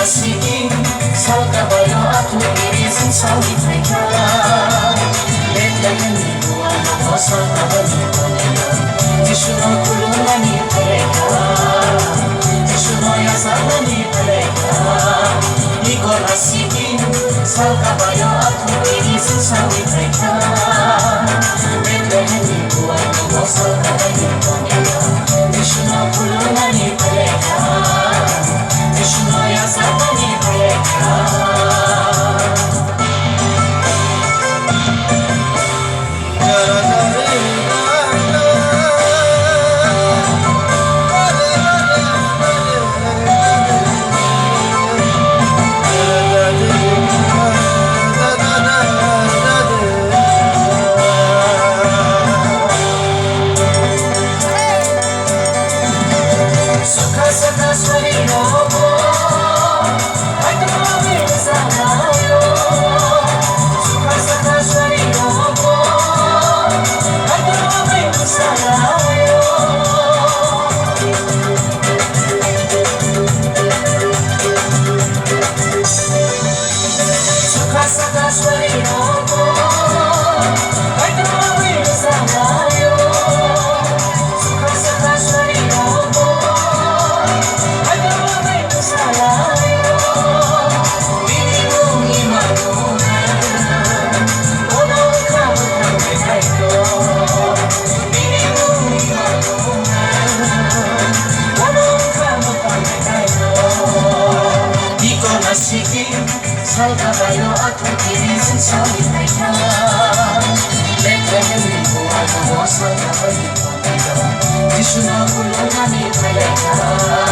sige, salkabayo at umiisin sa wikaya. Letlayan ni buwan mo sa kabalito nila, Jishuno kulungan ni Paleka, Jishuno yasahan ni Paleka. Igor sige, salkabayo at umiisin sa wikaya. Letlayan ni buwan mo sa kabalito nila, Jishuno kulungan ni Paleka, Jishuno yasahan ni Paleka. Sige, salkabayo at umiisin sa wikaya. Letlayan ni buwan mo sa kabalito nila, Jishuno kulungan ni Paleka.